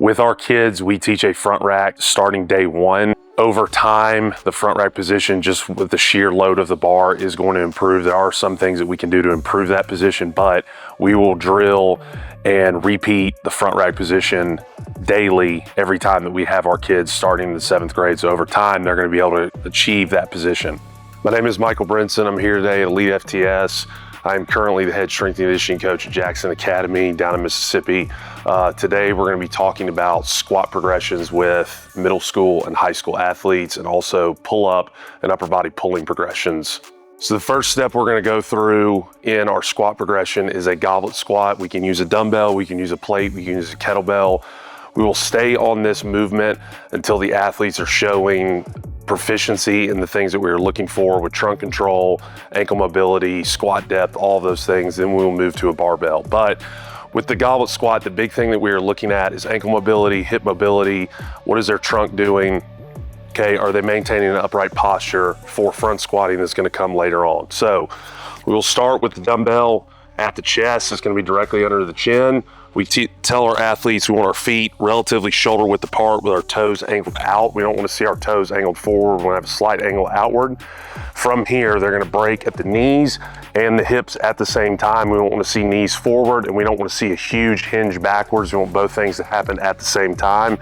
With our kids, we teach a front rack starting day one. Over time, the front rack position, just with the sheer load of the bar, is going to improve. There are some things that we can do to improve that position, but we will drill and repeat the front rack position daily every time that we have our kids starting in the 7th grade. So over time, they're going to be able to achieve that position. My name is Michael Brinson. I'm here today at elitefts. I'm currently the head strength and conditioning coach at Jackson Academy down in Mississippi. Today we're going to be talking about squat progressions with middle school and high school athletes, and also pull-up and upper body pulling progressions. So the first step we're going to go through in our squat progression is a goblet squat. We can use a dumbbell, we can use a plate, we can use a kettlebell. We will stay on this movement until the athletes are showing proficiency in the things that we are looking for with trunk control, ankle mobility, squat depth, all of those things. Then we will move to a barbell. But with the goblet squat, the big thing that we are looking at is ankle mobility, hip mobility. What is their trunk doing? Okay, are they maintaining an upright posture for front squatting that's going to come later on? So we will start with the dumbbell at the chest. It's going to be directly under the chin. We tell our athletes we want our feet relatively shoulder width apart with our toes angled out. We don't want to see our toes angled forward. We want to have a slight angle outward. From here, they're going to break at the knees and the hips at the same time. We don't want to see knees forward, and we don't want to see a huge hinge backwards. We want both things to happen at the same time.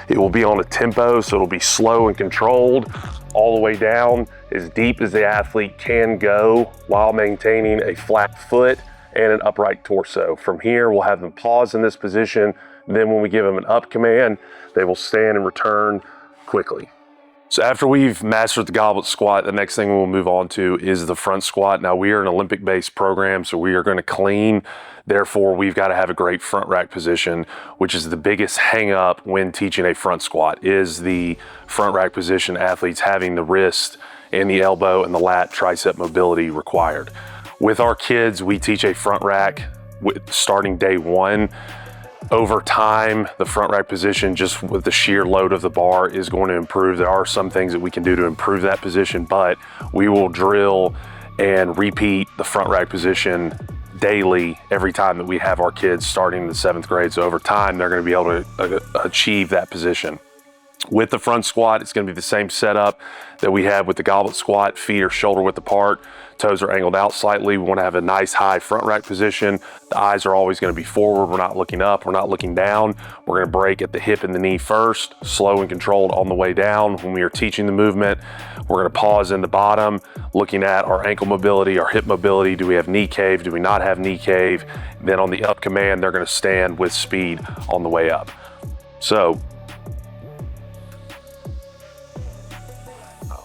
It will be on a tempo, so it'll be slow and controlled all the way down as deep as the athlete can go while maintaining a flat foot and an upright torso. From here, we'll have them pause in this position. Then when we give them an up command, they will stand and return quickly. So after we've mastered the goblet squat, the next thing we'll move on to is the front squat. Now, we are an Olympic-based program, so we are going to clean. Therefore, we've got to have a great front rack position, which is the biggest hang up when teaching a front squat, is the front rack position, athletes having the wrist and the elbow and the lat tricep mobility required. With our kids, we teach a front rack starting day one. Over time, the front rack position, just with the sheer load of the bar, is going to improve. There are some things that we can do to improve that position, but we will drill and repeat the front rack position daily every time that we have our kids starting in the 7th grade. So over time, they're going to be able to achieve that position. With the front squat, it's going to be the same setup that we have with the goblet squat. Feet are shoulder width apart, toes are angled out slightly. We want to have a nice high front rack position. The eyes are always going to be forward. We're not looking up, we're not looking down. We're going to break at the hip and the knee first, slow and controlled on the way down. When we are teaching the movement, we're going to pause in the bottom, looking at our ankle mobility, our hip mobility. Do we have knee cave? Do we not have knee cave? Then on the up command, they're going to stand with speed on the way up. So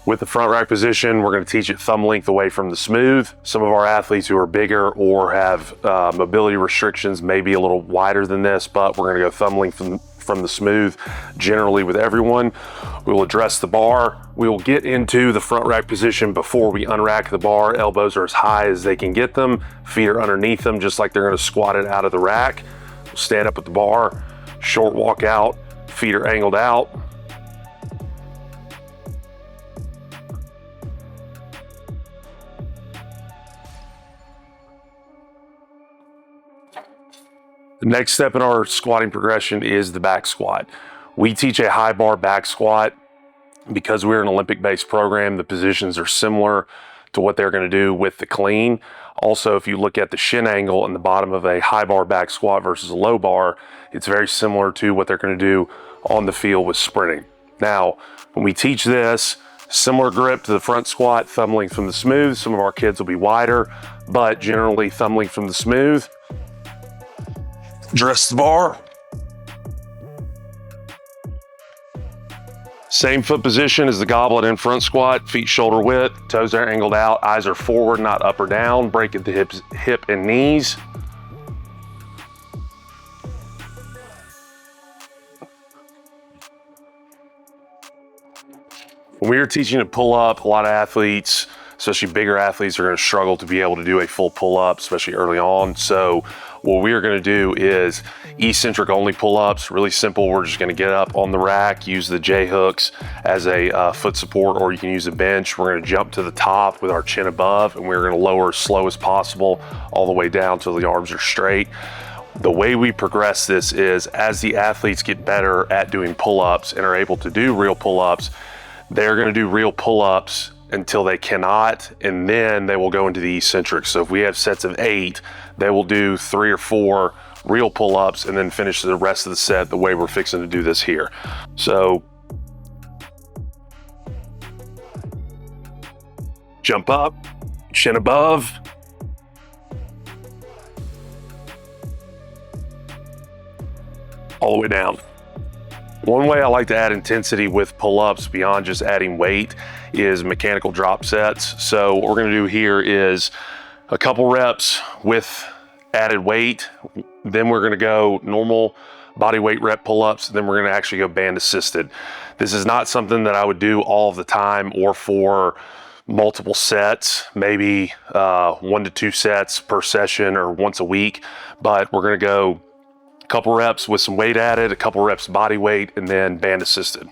with the front rack position, we're going to teach it thumb length away from the smooth. Some of our athletes who are bigger or have mobility restrictions may be a little wider than this, but we're going to go thumb length from the smooth generally with everyone. We will address the bar. We will get into the front rack position before we unrack the bar. Elbows are as high as they can get them. Feet are underneath them, just like they're going to squat it out of the rack. We'll stand up at the bar, short walk out, feet are angled out. The next step in our squatting progression is the back squat. We teach a high bar back squat. Because we're an Olympic-based program, the positions are similar to what they're going to do with the clean. Also, if you look at the shin angle in the bottom of a high bar back squat versus a low bar, it's very similar to what they're going to do on the field with sprinting. Now, when we teach this, similar grip to the front squat, thumb length from the smooth. Some of our kids will be wider, but generally thumb length from the smooth. Address the bar. Same foot position as the goblet and front squat, feet shoulder width, toes are angled out, eyes are forward, not up or down. Break at the hip and knees. When we are teaching to pull up, a lot of athletes, especially bigger athletes, are going to struggle to be able to do a full pull up, especially early on. So what we are going to do is eccentric only pull-ups, really simple. We're just going to get up on the rack, use the J hooks as a foot support, or you can use a bench. We're going to jump to the top with our chin above, and we're going to lower as slow as possible all the way down till the arms are straight. The way we progress this is as the athletes get better at doing pull-ups and are able to do real pull-ups, they're going to do real pull-ups until they cannot, and then they will go into the eccentric. So if we have sets of 8, they will do 3 or 4 real pull-ups and then finish the rest of the set the way we're fixing to do this here. So jump up, chin above, all the way down. One way I like to add intensity with pull-ups beyond just adding weight is mechanical drop sets. So what we're gonna do here is a couple reps with added weight, then we're gonna go normal body weight rep pull-ups, then we're gonna actually go band assisted. This is not something that I would do all of the time or for multiple sets, maybe 1 to 2 sets per session or once a week, but we're gonna go a couple reps with some weight added, a couple reps body weight, and then band assisted.